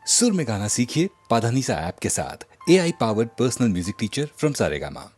सुर में गाना सीखिए पाधानीसा ऐप के साथ। AI powered personal music teacher from Saregama.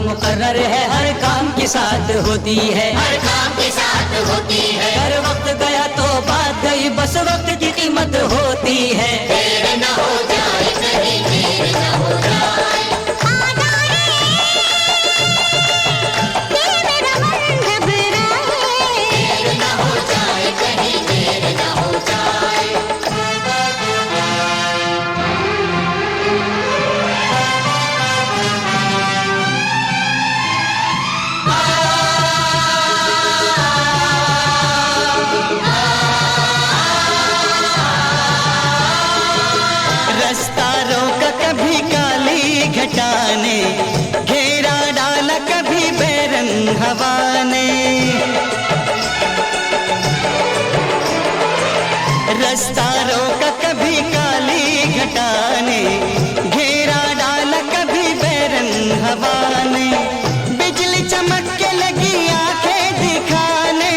मुकर्रर है, हर काम के साथ होती है, हर काम के साथ होती है। हर वक्त गया तो बात गई, बस वक्त की कीमत होती है। देर न हो जाए कहीं, देर न हो जाए। देर न हो जाए कहीं, देर न हो जाए। रास्ता रोका कभी काली घटा ने, घेरा डाला कभी बेरंग हवा ने। रास्ता रोका कभी काली घटा ने, घेरा डाला कभी बेरंग हवा ने। बिजली चमक के लगी आंखें दिखाने,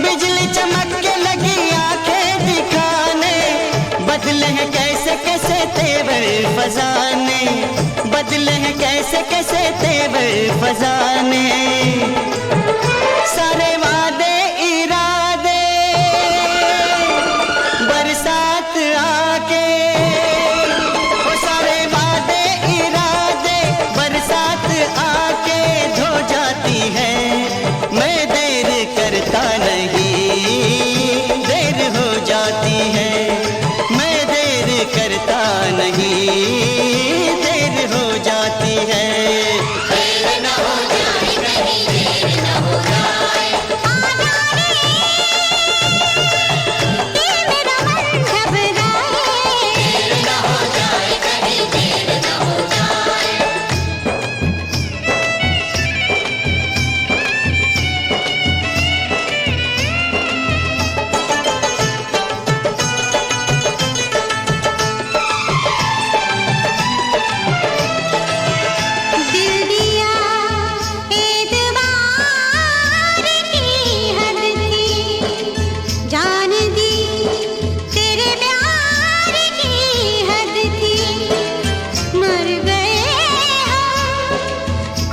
बिजली चमक के लगी आंखें दिखाने। बदले हैं कैसे कैसे तेवर फजाने, बदले हैं कैसे कैसे तेवर फजाने। सारे वादे इरादे बरसात आके, वो सारे वादे इरादे बरसात आके धो जाती है। मैं देर करता नहीं, देर हो जाती है। मैं देर करता नहीं, देर हो जाती है। देर न हो जाए कहीं, देर न हो जाए। देर न हो जाए कहीं, देर न हो जाए। दिल दिया एतबार की हद थी, जान दी तेरे प्यार की हद थी। मर गए हम,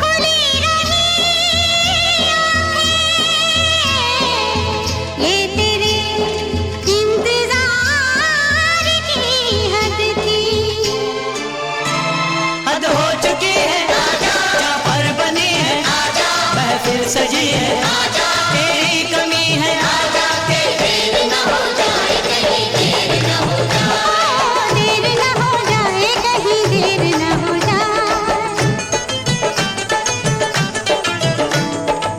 खुली रही आँखें, ये तेरे इंतजार की हद थी। हद हो चुकी है, जहाँ पर बनी है, महफिल सजी है, तेरी कमी है। देर न हो जाए कहीं, देर न हो जाए। देर न हो जाए कहीं, देर न हो जाए।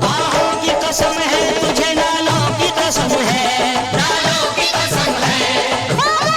आहों की कसम है, तुझे नालों की कसम है। नालों की कसम है, ख्वाबों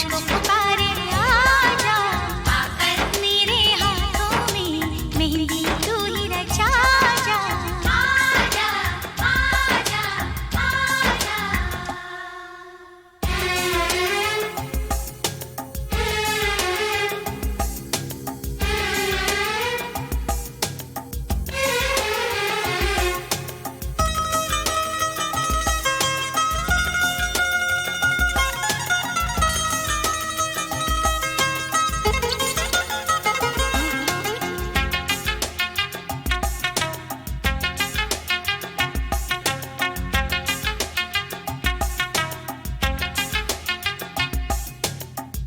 तुझको पुकारे आजा, आकर मेरे हाथों में मेहंदी तू ही रचा जा। आजा आजा आजा।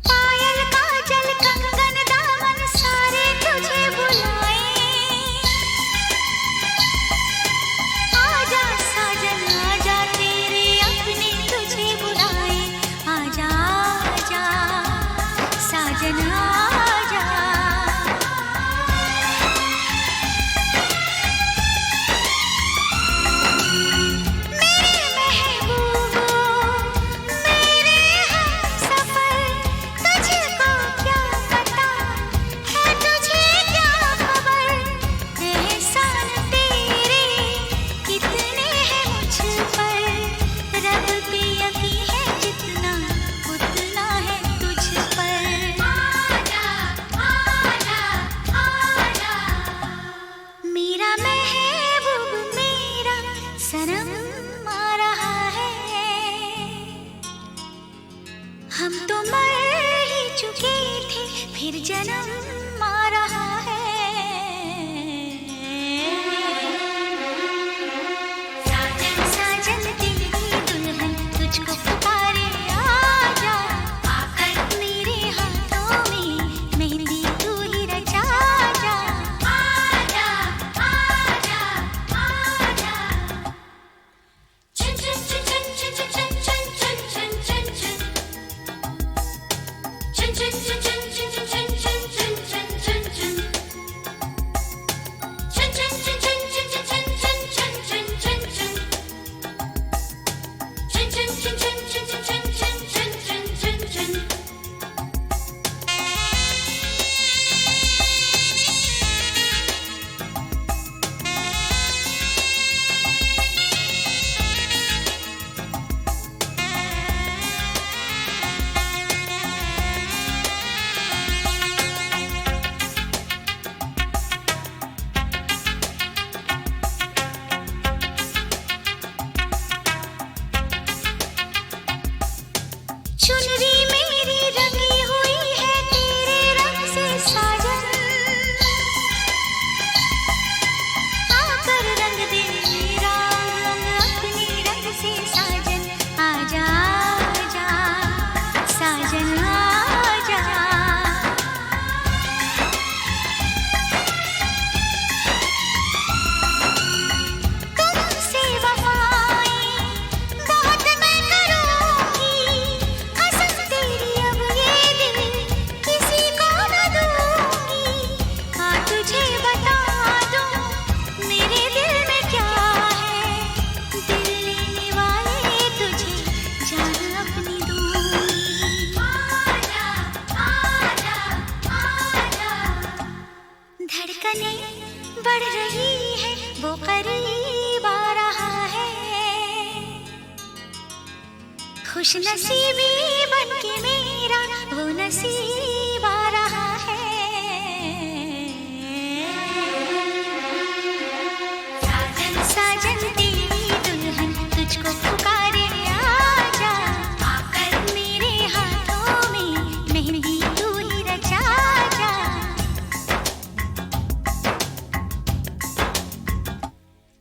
पायल काजल कंगन दामन सारे तुझे बुलाए, आजा साजन आजा तेरे अपने तुझे बुलाए। आजा आजा साजन आजा। मेरे महबूबो मेरे हमसफर, तुझको क्या पता है तुझे क्या खबर, एहसान तेरे कितने हैं मुझ पर, रब पे यकीन है जितना उतना है तुझ पर। आजा आजा आजा। मेरा महबूब मेरा सनम आ रहा है, हम तो मर ही चुके थे फिर जन्म आ रहा है। साजन साजन तेरी दुल्हन तुझको पुकारे आजा, आकर मेरे हाथों में मेहंदी तू ही रचा जा। आजा आजा आजा। चुन चुन चुन चुन चुन चुन चुन चुन चुन चुन चुन। चुन चुन चुन चुन चुन चुन चुन चुन चुन चुन चुन। चुन चुन चुन चुन चुन चुन चुन चुन चुन चुन चुन। चुन चुन चुन चुन चुन चुन चुन चुन चुन चुन। चुनरी मेरी रंगी हुई है तेरे रंग से साजन, आकर रंग दे मेरा रंग अपने रंग से साजन। आजा आजा साजन आजा। तुमसे वफाएं बहुत मैं करूंगी, कसम तेरी अब ये दिल किसी को न दूंगी। हाँ तुझे बता दूं मेरे दिल में क्या है, दिल लेने वाले तुझे जान अपनी दूंगी। आजा आजा आजा। धड़कनें बढ़ रही है वो करीब आ रहा है, खुश नसीबी बन के मेरा वो नसीब आ रहा है। साजन साजन तेरी दुल्हन तुझको पुकारे आजा, आकर मेरे हाथों में मेहंदी तू ही रचा जा।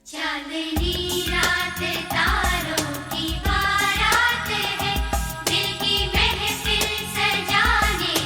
चांदनी रात तारों की बारात है, दिल की महफिल सजाने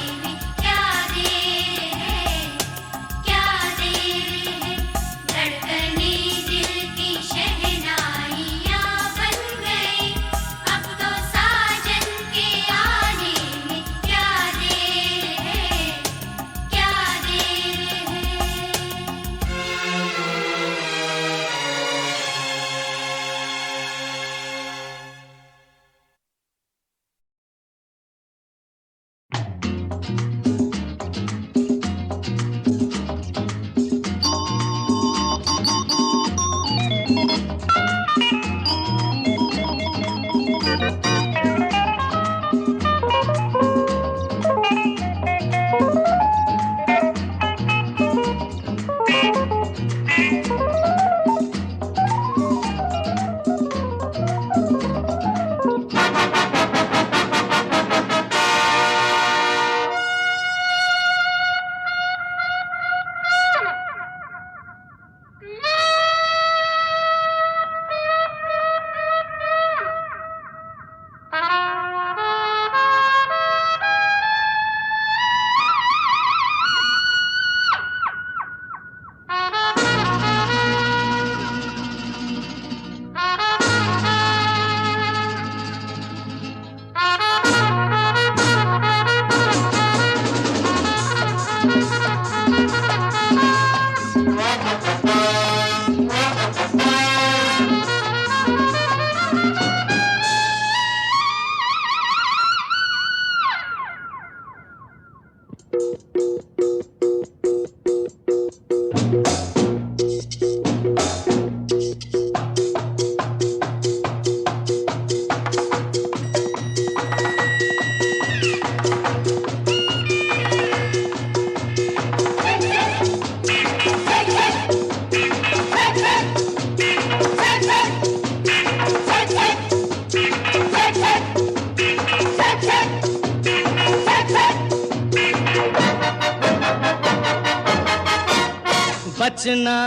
बचना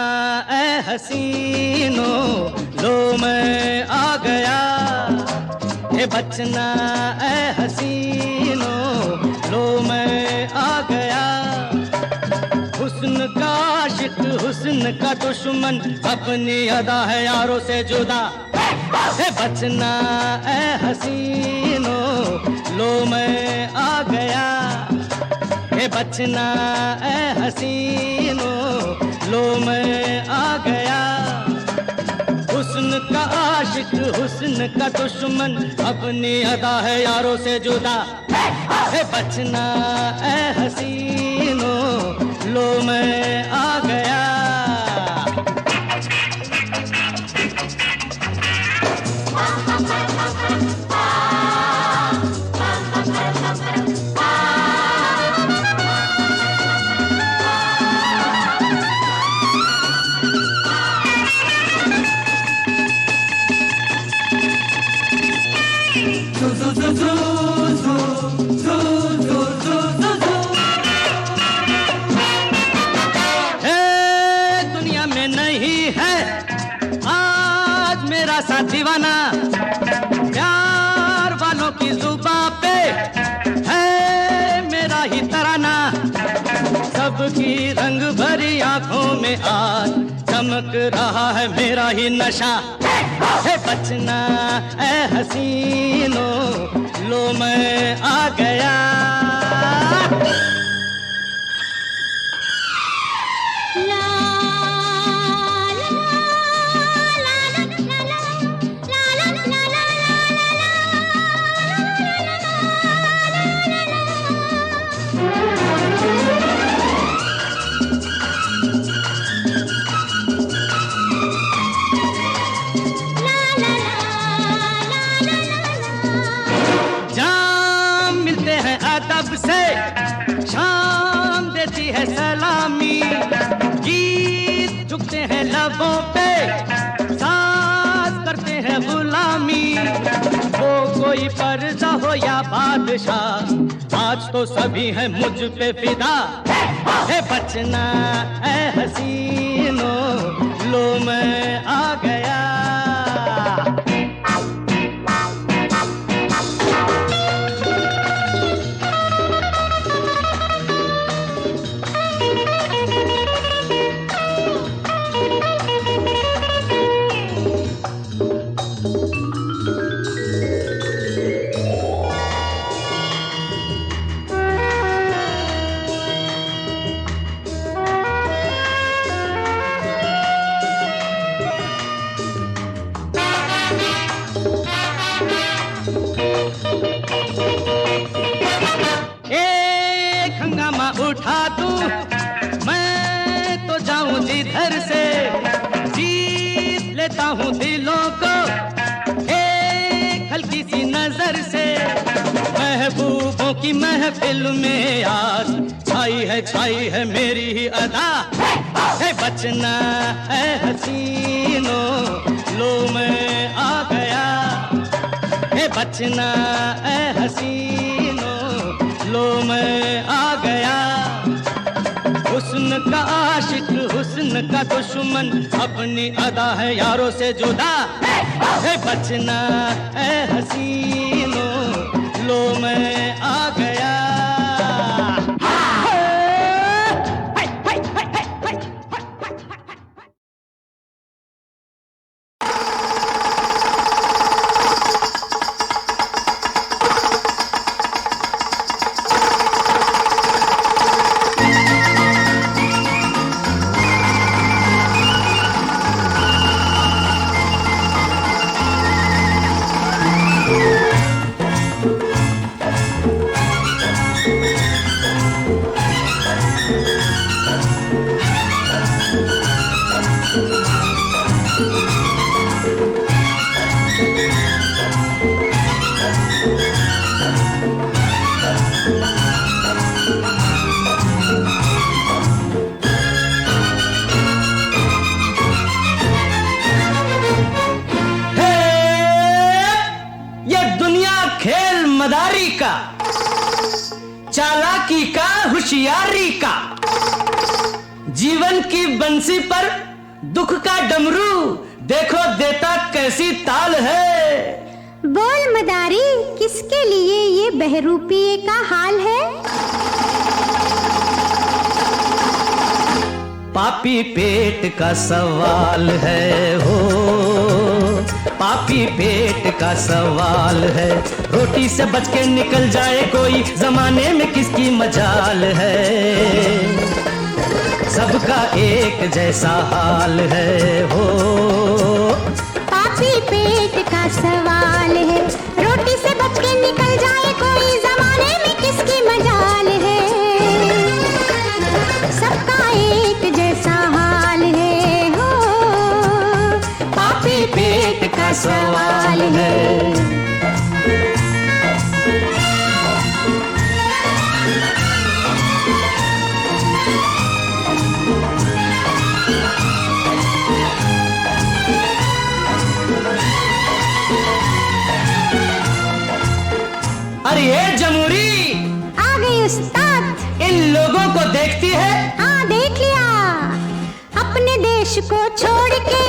ए हसीनो, लो मैं आ गया। हे बचना ए हसीनो, लो मैं आ गया। हुस्न का आशिक, हुस्न का दुश्मन, अपनी अदा है यारों से जुदा। हे बचना ए हसीनो, लो मैं आ गया। हे बचना ए हसीनो, लो मैं आ गया। हुस्न का आशिक, हुस्न का दुश्मन, अपनी अदा है यारों से जुदा। हे बचना ए हसीनो, लो मैं आ गया। दुनिया में नहीं है आज मेरा सा दीवाना, प्यार वालों की जुबां पे है मेरा ही तराना। सबकी रंग भरी आंखों में आज चमक रहा है मेरा ही नशा। है बचना ए हसीनो, लो मैं आ गया। अदब से शाम देती है सलामी, गीत झुकते हैं लबों पे, साज करते हैं गुलामी। वो कोई पर्दा हो या बादशाह, आज तो सभी हैं मुझ पे फिदा। है बचना ए हसीनो, लो मैं आ गया। उठा दूं मैं तो जाऊं जिधर से, जीत लेता हूं दिलों को एक हल्की सी नजर से। महबूबों की महफिल में आज छाई है मेरी ही अदा। है बचना ए हसीनो, लो मैं आ गया। है बचना ए हसीनो, लो मैं आ गया। हुस्न का आशिक, हुस्न का दुश्मन, अपनी अदा है यारों से जुदा। है बचना ए हसीनो, लो मैं आ गया। मदारी का, चालाकी का, होशियारी का, जीवन की बंसी पर दुख का डमरू देखो देता कैसी ताल है। बोल मदारी, किसके लिए ये बहरूपिये का हाल है? पापी पेट का सवाल है हो, पापी पेट का सवाल है। रोटी से बच के निकल जाए कोई, जमाने में किसकी मजाल है। सबका एक जैसा हाल है हो, पापी पेट का सवाल है। रोटी से बच के निकल जाए कोई, जमाने में किसकी मजाल है। सबका एक जैसा हाल है हो, पापी पेट का सवाल है। अरे ये जमूरी आ गई उस्ताद। इन लोगों को देखती है? हाँ देख लिया। अपने देश को छोड़ के,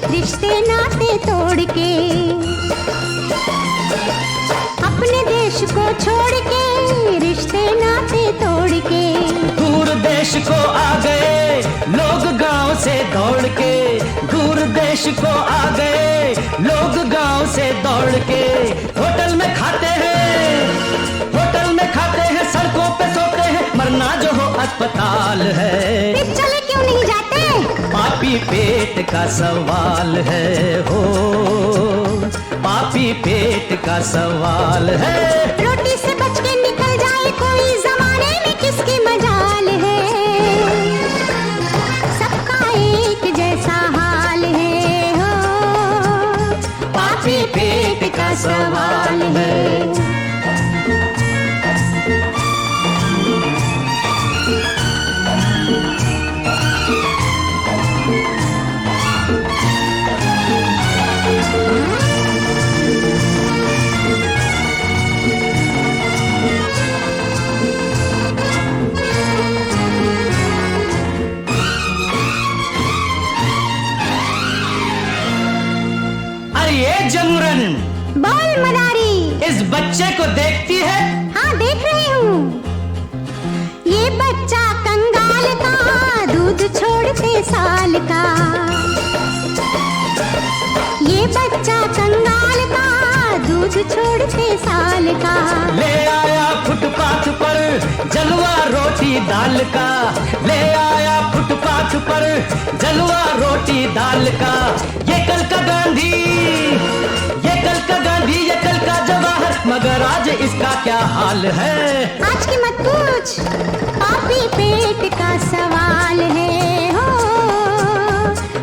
रिश्ते नाते तोड़ के, अपने देश को छोड़ के, रिश्ते नाते तोड़ के, दूर देश को आ गए लोग गांव से दौड़ के, दूर देश को आ गए लोग गांव से दौड़ के। होटल में खाते हैं, होटल में खाते हैं, सड़कों पे सोते हैं, मरना जो हो अस्पताल है। फिर चले क्यों नहीं जाते? पापी पेट का सवाल है हो, पापी पेट का सवाल है। रोटी से बच के निकल जाए कोई, जमाने में किसकी मजाल है। सबका एक जैसा हाल है हो, पापी पेट का सवाल है। जमुरन बोल मदारी, इस बच्चे को देखती है? हाँ देख रही हूँ। ये बच्चा कंगाल का, दूध छोड़ते साल का। ये बच्चा कंगाल का, दूध छोड़ते साल का। ले आया फुटपाथ पर जलवा रोटी दाल का, ले आया फुटपाथ पर जलवा रोटी दाल का। ये कल का गांधी, ये कल का गांधी, ये कल का जवाहर, मगर आज इसका क्या हाल है। आज की मत पूछ, पापी पेट का सवाल है हो,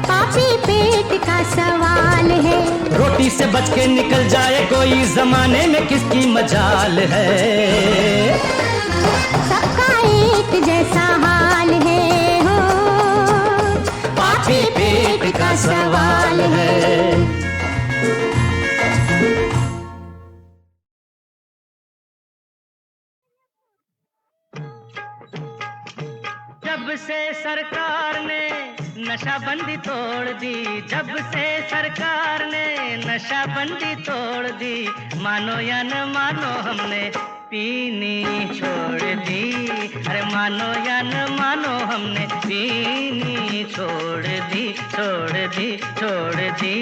पापी पेट का सवाल है। रोटी से बच के निकल जाए कोई, जमाने में किसकी मजाल है। सबका एक जैसा हाल है हो, पापी पेट का सवाल है। जब से सरकार ने नशाबंदी तोड़ दी, जब से सरकार ने नशाबंदी तोड़ दी, मानो या न मानो हमने पीनी छोड़ दी। अरे मानो या न मानो हमने पीनी छोड़ दी, छोड़ दी, छोड़ दी।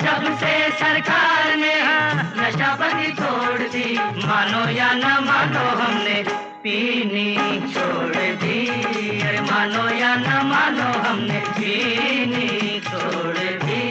जब से सरकार ने हाँ नशाबंदी तोड़ दी, मानो या न मानो हमने पीनी छोड़ दी। अरे मानो या न मानो हमने पीनी छोड़ दी।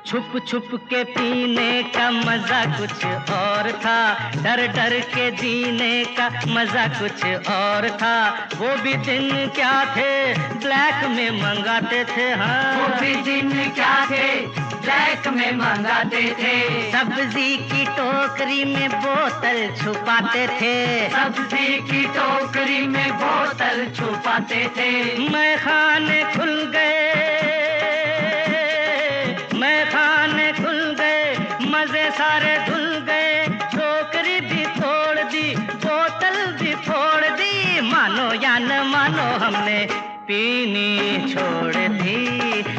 छुप छुप के पीने का मजा कुछ और था, डर डर के जीने का मजा कुछ और था। वो भी दिन क्या थे, ब्लैक में मंगाते थे। हाँ वो भी दिन क्या थे, ब्लैक में मंगाते थे। सब्जी की टोकरी में बोतल छुपाते थे, सब्जी की टोकरी में बोतल छुपाते थे। मैं खाने खुल गए, मैं खाने मानो या न मानो हमने पीनी छोड़ दी।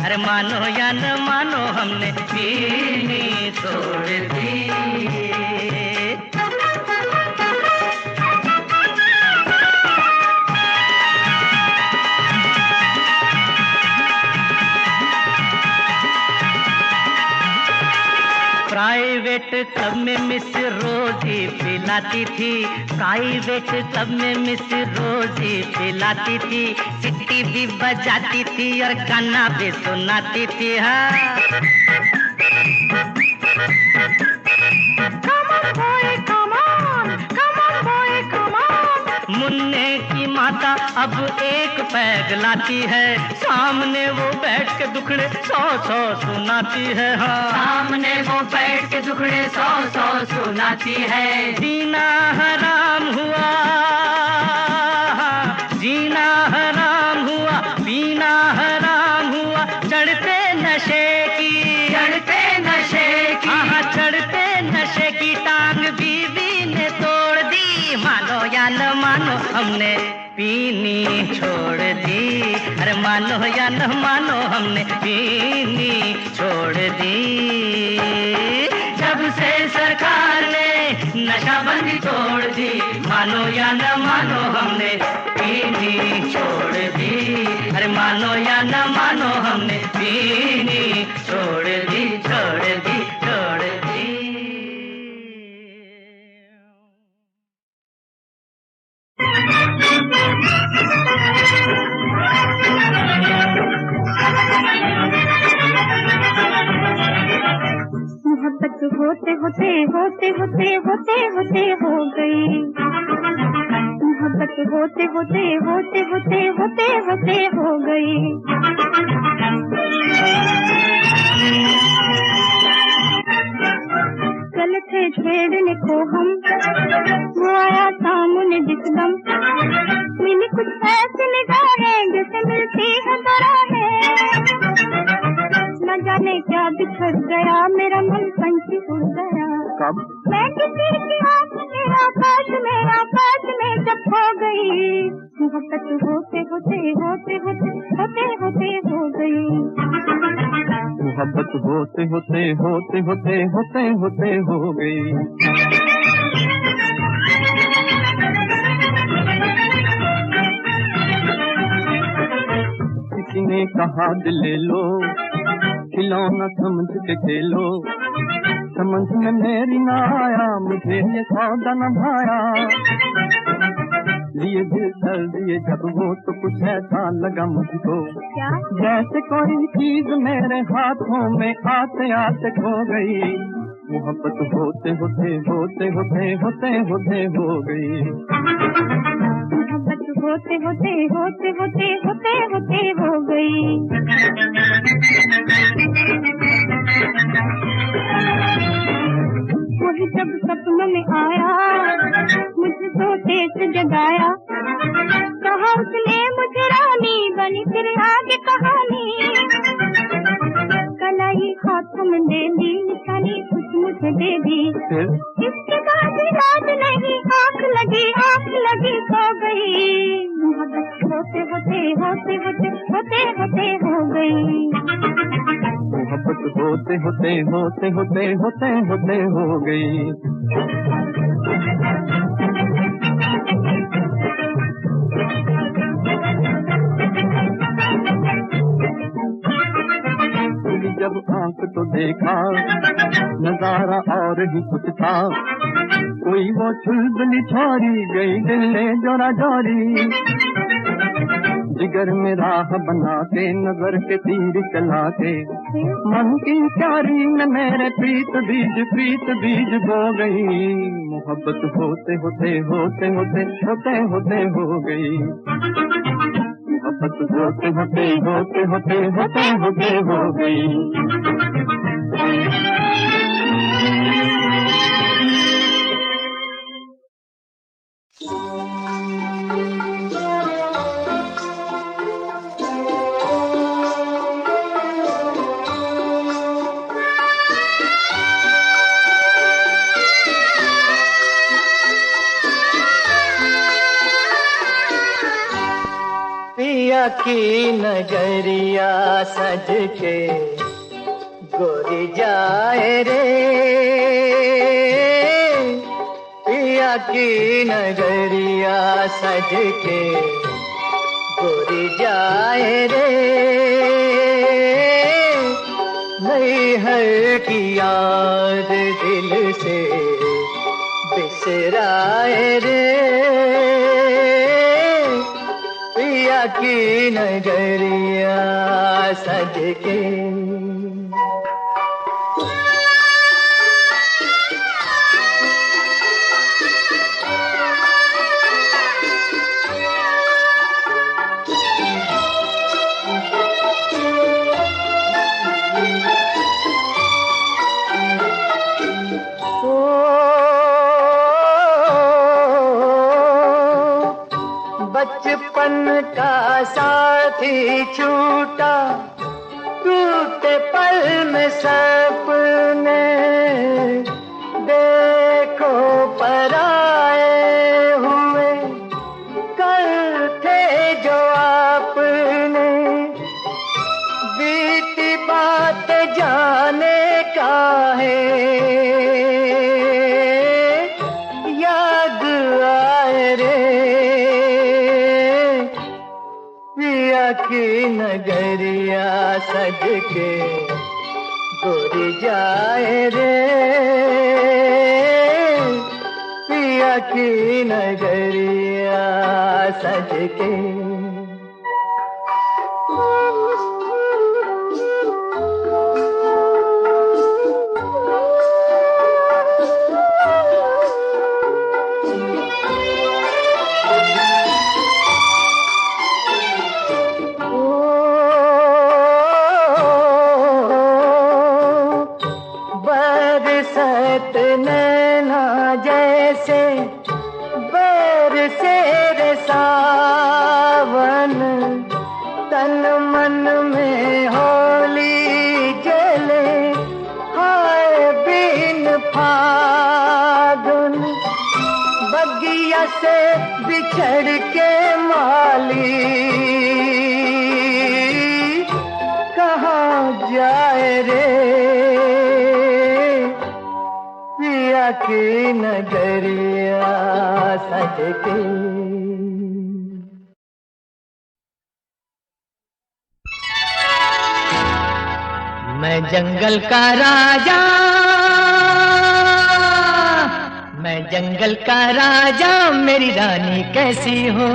अरे मानो या न मानो हमने पीनी छोड़ दी। प्राइवेट क्लब में मिस रोजी पिलाती थी, प्राइवेट क्लब में मिस रोजी पिलाती थी, सिटी भी बजाती थी और गाना भी सुनाती थी। हाँ मुन्ने की माता अब एक पैग लाती है, सामने वो बैठ के दुखड़े 100 सुनाती है। हाँ सामने वो बैठ के दुखड़े 100 सुनाती है। जीना हराम हुआ, जीना हराम हुआ, पीना हराम हुआ, चढ़ते नशे की, चढ़ते नशे की, हाँ चढ़ते नशे की टांग बीवी ने तोड़ दी। मानो या न मानो हमने पीनी छोड़ दी। अरे मानो या न मानो हमने पीनी छोड़ दी। जब से सरकार ने नशाबंदी तोड़ दी, मानो या न मानो हमने पीनी छोड़ दी। अरे मानो या न मानो हमने पीनी छोड़ दी, छोड़ दी, छोड़ दी। मोहब्बत होते होते होते होते होते होते हो गई, मोहब्बत होते होते होते होते होते होते हो गई। चल थे छेड़ने को हम, वो आया सामने जिसदम, मिली कुछ ऐसी निगाहें जैसे मिलती है बराहें। न जाने क्या बिछड़ गया, मेरा मन पंछी उड़ गया। कब? मैं किसी की आँख में आकाश में जब खो गई। मोहब्बत होते होते होते होते होते होते हो गई। मोहब्बत होते होते होते होते होते होते हो गई। किसी ने कहा दिल ले लो, खिलौना समझ के खेलो, समझ में मेरी ना आया, मुझे ये सौदा न भाया। लिए दिल चल दिए जब वो तो कुछ ऐसा लगा मुझको, क्या? जैसे कोई चीज मेरे हाथों में आते आते खो गई। मोहब्बत होते होते होते होते होते होते हो गई। मोहब्बत होते होते होते होते होते होते हो गई। वही जब सपनों में आया, मुझे सोते से जगाया, कहा उसने मुझे रानी बनी फिर आगे कहानी। कलाई हाथों में ले ली, निशानी कुछ मुझे दे दी। इसके बाद रात नहीं, आँख लगी सो गई। मोहब्बत होते होते होते होते होते होते हो गई। मोहब्बत होते होते होते होते होते होते हो गई। जब आंख तो देखा नजारा और ही कुछ था, कोई वो चुलबुली छोरी गई दिल ने जोरा जोरी। जिगर में राह बना के नजर के तीर चला के, मन की प्यारी में मेरे प्रीत बीज बो गई। मोहब्बत होते होते होते होते होते होते हो गई। मोहब्बत होते होते होते होते होते होते हो गई। पिया की नगरिया सज के गोरी जाए रे, पिया की नगरिया सज के गोरी जाए रे, नैहर की याद दिल से बिसराए रे, पिया की नगरिया सज के। बचपन का साथी छूटा, टूटे पल में सपने, देखो पराए हुए कल थे जो आपने, बीती बात जाने का है, याद आए रे, पिया की नगरिया सज के गोरी जाए रे, पिया की नगरिया सज के। नैना जैसे बरसे रे सावन, तन मन में होली जले, हाय बिन फागुन, बगिया से बिछड़ के माली कहाँ जाए रे, पिया की नगरिया सज के। मैं जंगल का राजा, मैं जंगल का राजा, मेरी रानी कैसी हो,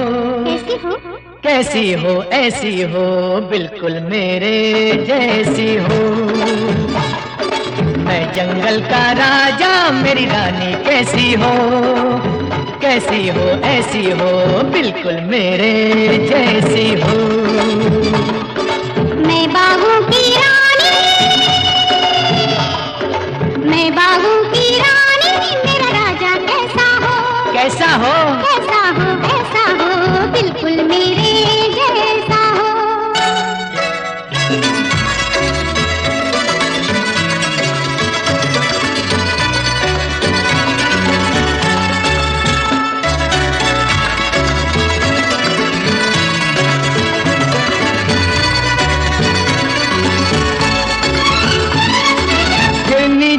कैसी हो, कैसी हो, ऐसी हो, बिल्कुल मेरे जैसी हो। मैं जंगल का राजा, मेरी रानी कैसी हो, कैसी हो, ऐसी हो, बिल्कुल मेरे जैसी हो। मैं बागों की रानी, मैं बागों की रानी, मेरा राजा कैसा हो, कैसा हो, कैसा हो, ऐसा हो, बिल्कुल मेरे जैसा हो।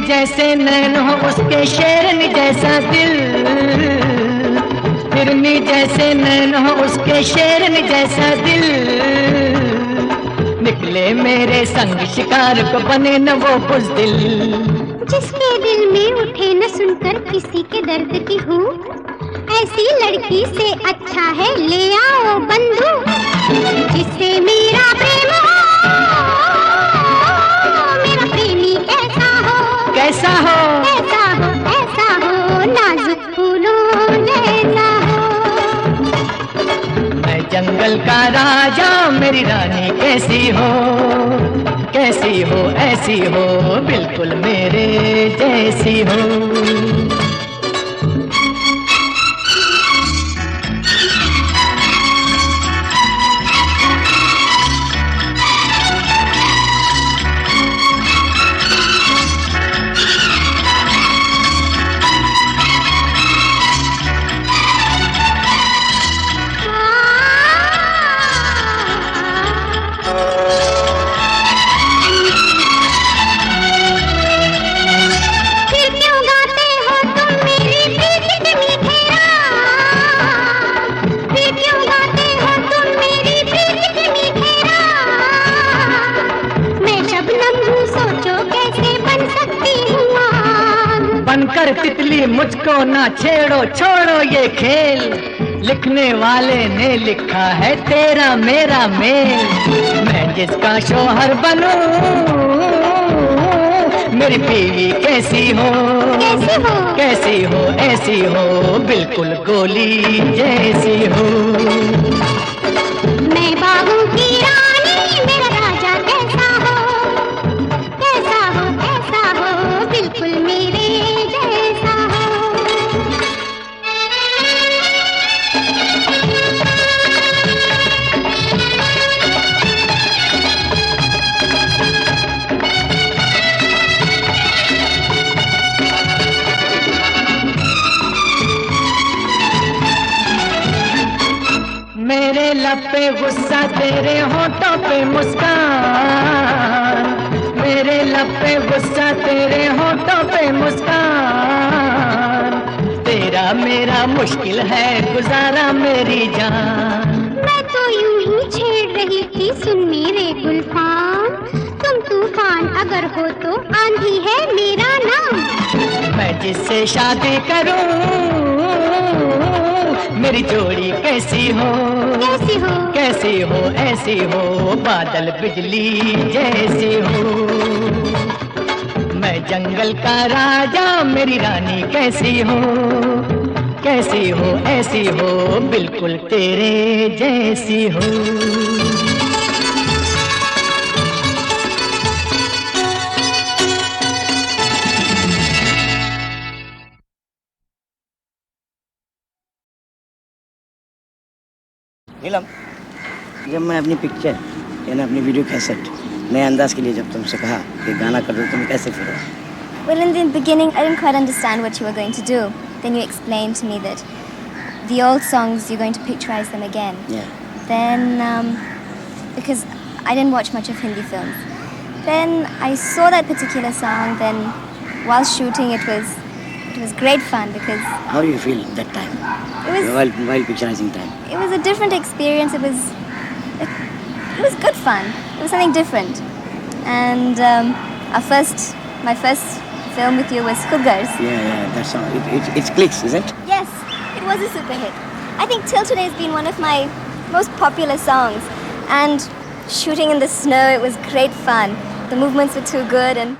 जैसे नैन हो उसके शेरनी जैसा दिल, हिरनी जैसे नैन हो उसके शेरनी जैसा दिल, निकले मेरे संग शिकार को बने न वो बुज़दिल, जिसके दिल में उठे न सुनकर किसी के दर्द की हूँ, ऐसी लड़की से अच्छा है ले आओ बंधु, जिससे मेरा प्रेम हो, मेरा प्रेमी कैसा हो, कैसा हो, कैसा हो, ऐसा हो, नाजुक फूलों जैसा हो। मैं जंगल का राजा, मेरी रानी कैसी हो, कैसी हो, ऐसी हो, बिल्कुल मेरे जैसी हो। बिजली मुझको ना छेड़ो, छोड़ो ये खेल, लिखने वाले ने लिखा है तेरा मेरा मेल। मैं जिसका शोहर बनूं, मेरी बीवी कैसी हो, कैसी हो? कैसी हो, ऐसी हो, बिल्कुल गोली जैसी हो। मैं बागों की रानी, मेरा राजा कैसा हो, कैसा हो, कैसा हो, बिल्कुल मेरे जैसा हो। मेरे लब पे गुस्सा, तेरे होठों पे मुस्कान, मेरे लब पे गुस्सा, तेरे होठों पे मुस्कान, तेरा मेरा मुश्किल है गुजारा मेरी जान। मैं तो यूं ही छेड़ रही थी, सुन मेरे गुलफाम, तुम तूफान अगर हो तो आंधी है मेरा नाम। मैं जिससे शादी करूं, मेरी जोड़ी कैसी हो, कैसी हो, कैसी हो, ऐसी हो, बादल बिजली जैसी हो। मैं जंगल का राजा, मेरी रानी कैसी हो, कैसी हो, ऐसी हो, बिल्कुल तेरे जैसी हो। नीलम, जब मैं अपनी पिक्चर यानी अपनी वीडियो कैसेट नए अंदाज के लिए जब तुमसे कहा कि गाना कर दो, तुम कैसे फिर? Well, in the beginning, I didn't quite understand what you were going to do. Then you explained to me that the old songs, you're going to picturize them again. Yeah. Then, because I didn't watch much of Hindi films, then I saw that particular song. Then, while shooting, it was great fun because How do you feel that time? it was While picturizing time. it was a different experience. It was good fun. It was something different. And my first film with you was Cougars. Yeah, that song. It clicks, isn't it? Yes, it was a super hit. I think till today it's been one of my most popular songs. And shooting in the snow, it was great fun. The movements were too good and